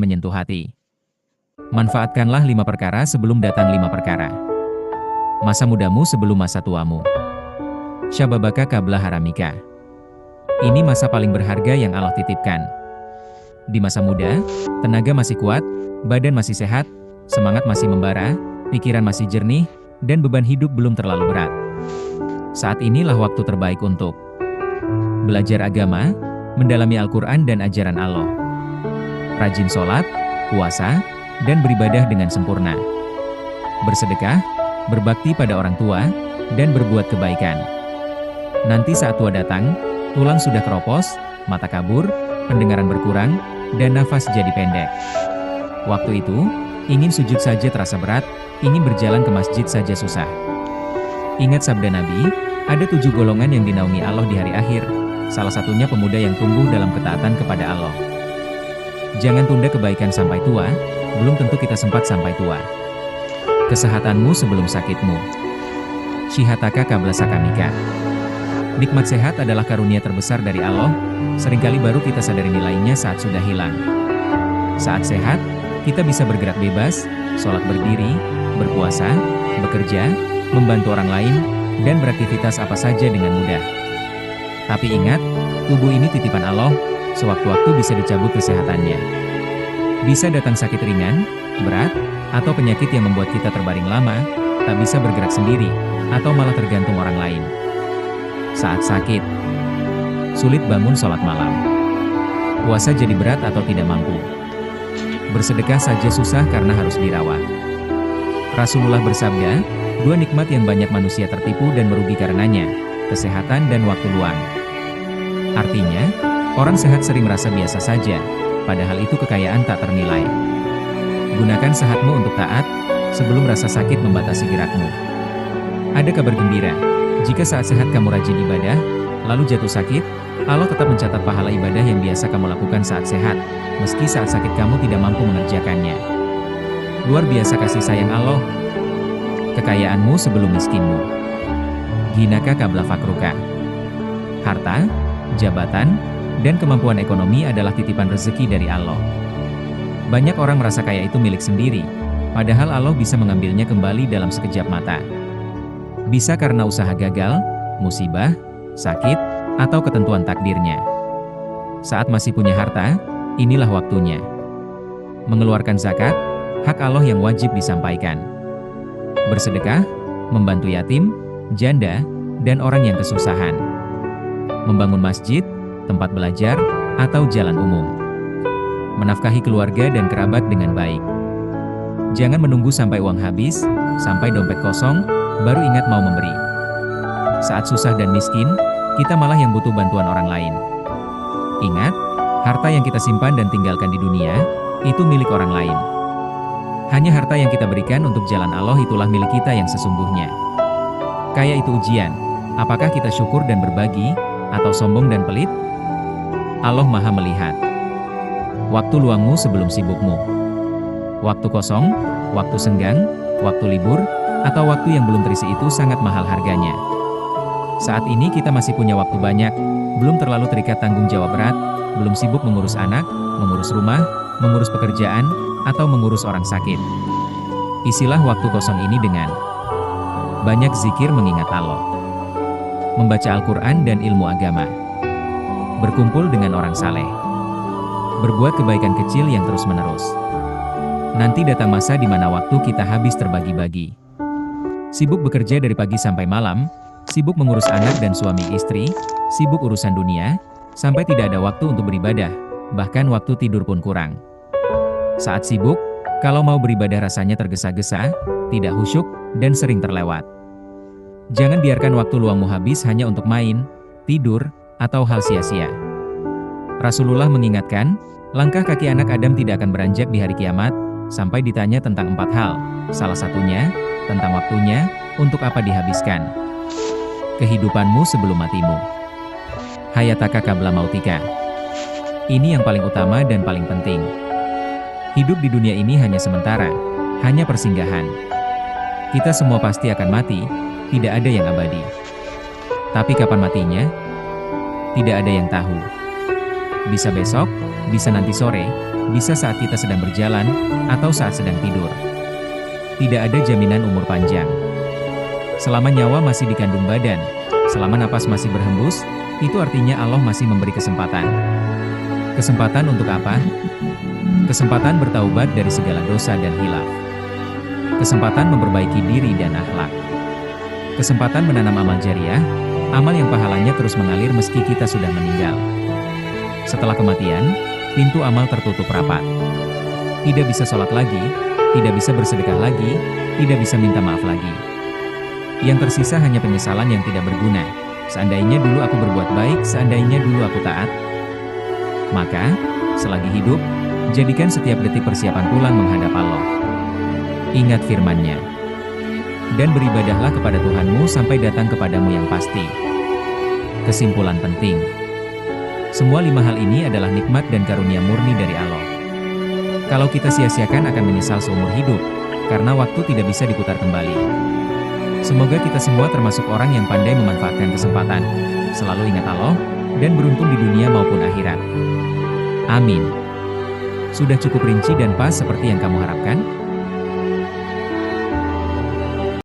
menyentuh hati. Manfaatkanlah 5 perkara sebelum datang 5 perkara. Masa mudamu sebelum masa tuamu. Syababaka qabla haramika. Ini masa paling berharga yang Allah titipkan. Di masa muda, tenaga masih kuat, badan masih sehat, semangat masih membara, pikiran masih jernih, dan beban hidup belum terlalu berat. Saat inilah waktu terbaik untuk belajar agama, mendalami Al-Quran dan ajaran Allah, rajin sholat, puasa, dan beribadah dengan sempurna, bersedekah, berbakti pada orang tua, dan berbuat kebaikan. Nanti saat tua datang, tulang sudah keropos, mata kabur, pendengaran berkurang, dan nafas jadi pendek. Waktu itu, ingin sujud saja terasa berat, ingin berjalan ke masjid saja susah. Ingat sabda Nabi, ada 7 golongan yang dinaungi Allah di hari akhir, salah satunya pemuda yang tumbuh dalam ketaatan kepada Allah. Jangan tunda kebaikan sampai tua, belum tentu kita sempat sampai tua. Kesehatanmu sebelum sakitmu. Syihataka qabla sakamika. Nikmat sehat adalah karunia terbesar dari Allah, seringkali baru kita sadari nilainya saat sudah hilang. Saat sehat, kita bisa bergerak bebas, sholat berdiri, berpuasa, bekerja, membantu orang lain, dan beraktivitas apa saja dengan mudah. Tapi ingat, tubuh ini titipan Allah, sewaktu-waktu bisa dicabut kesehatannya. Bisa datang sakit ringan, berat, atau penyakit yang membuat kita terbaring lama, tak bisa bergerak sendiri, atau malah tergantung orang lain. Saat sakit, sulit bangun sholat malam. Puasa jadi berat atau tidak mampu. Bersedekah saja susah karena harus dirawat. Rasulullah bersabda, 2 nikmat yang banyak manusia tertipu dan merugi karenanya, kesehatan dan waktu luang. Artinya, orang sehat sering merasa biasa saja, padahal itu kekayaan tak ternilai. Gunakan sehatmu untuk taat, sebelum rasa sakit membatasi gerakmu. Ada kabar gembira, jika saat sehat kamu rajin ibadah, lalu jatuh sakit, Allah tetap mencatat pahala ibadah yang biasa kamu lakukan saat sehat, meski saat sakit kamu tidak mampu mengerjakannya. Luar biasa kasih sayang Allah. Kekayaanmu sebelum miskinmu. Ghinaka qabla fakruka. Harta, jabatan, dan kemampuan ekonomi adalah titipan rezeki dari Allah. Banyak orang merasa kaya itu milik sendiri, padahal Allah bisa mengambilnya kembali dalam sekejap mata. Bisa karena usaha gagal, musibah, sakit, atau ketentuan takdirnya. Saat masih punya harta, inilah waktunya. Mengeluarkan zakat, hak Allah yang wajib disampaikan. Bersedekah, membantu yatim, janda, dan orang yang kesusahan. Membangun masjid, tempat belajar, atau jalan umum. Menafkahi keluarga dan kerabat dengan baik. Jangan menunggu sampai uang habis, sampai dompet kosong, baru ingat mau memberi. Saat susah dan miskin, kita malah yang butuh bantuan orang lain. Ingat, harta yang kita simpan dan tinggalkan di dunia, itu milik orang lain. Hanya harta yang kita berikan untuk jalan Allah itulah milik kita yang sesungguhnya. Kaya itu ujian, apakah kita syukur dan berbagi, atau sombong dan pelit? Allah Maha melihat. Waktu luangmu sebelum sibukmu. Waktu kosong, waktu senggang, waktu libur, atau waktu yang belum terisi itu sangat mahal harganya. Saat ini kita masih punya waktu banyak, belum terlalu terikat tanggung jawab berat, belum sibuk mengurus anak, mengurus rumah, mengurus pekerjaan, atau mengurus orang sakit. Isilah waktu kosong ini dengan banyak zikir mengingat Allah, membaca Al-Quran dan ilmu agama, berkumpul dengan orang saleh, berbuat kebaikan kecil yang terus-menerus. Nanti datang masa di mana waktu kita habis terbagi-bagi. Sibuk bekerja dari pagi sampai malam, sibuk mengurus anak dan suami istri, sibuk urusan dunia, sampai tidak ada waktu untuk beribadah, bahkan waktu tidur pun kurang. Saat sibuk, kalau mau beribadah rasanya tergesa-gesa, tidak khusyuk, dan sering terlewat. Jangan biarkan waktu luangmu habis hanya untuk main, tidur, atau hal sia-sia. Rasulullah mengingatkan, langkah kaki anak Adam tidak akan beranjak di hari kiamat, sampai ditanya tentang 4 hal, salah satunya, tentang waktunya, untuk apa dihabiskan. Kehidupanmu sebelum matimu. Hayataka qabla mautika. Ini yang paling utama dan paling penting. Hidup di dunia ini hanya sementara, hanya persinggahan. Kita semua pasti akan mati, tidak ada yang abadi. Tapi kapan matinya? Tidak ada yang tahu. Bisa besok, bisa nanti sore, bisa saat kita sedang berjalan, atau saat sedang tidur. Tidak ada jaminan umur panjang. Selama nyawa masih dikandung badan, selama napas masih berhembus, itu artinya Allah masih memberi kesempatan. Kesempatan untuk apa? Kesempatan bertaubat dari segala dosa dan hilaf. Kesempatan memperbaiki diri dan akhlak. Kesempatan menanam amal jariah, amal yang pahalanya terus mengalir meski kita sudah meninggal. Setelah kematian, pintu amal tertutup rapat. Tidak bisa sholat lagi, tidak bisa bersedekah lagi, tidak bisa minta maaf lagi. Yang tersisa hanya penyesalan yang tidak berguna. Seandainya dulu aku berbuat baik, seandainya dulu aku taat. Maka, selagi hidup, jadikan setiap detik persiapan pulang menghadap Allah. Ingat firman-Nya. Dan beribadahlah kepada Tuhanmu sampai datang kepadamu yang pasti. Kesimpulan penting. Semua 5 hal ini adalah nikmat dan karunia murni dari Allah. Kalau kita sia-siakan akan menyesal seumur hidup, karena waktu tidak bisa diputar kembali. Semoga kita semua termasuk orang yang pandai memanfaatkan kesempatan, selalu ingat Allah, dan beruntung di dunia maupun akhirat. Amin. Sudah cukup rinci dan pas seperti yang kamu harapkan?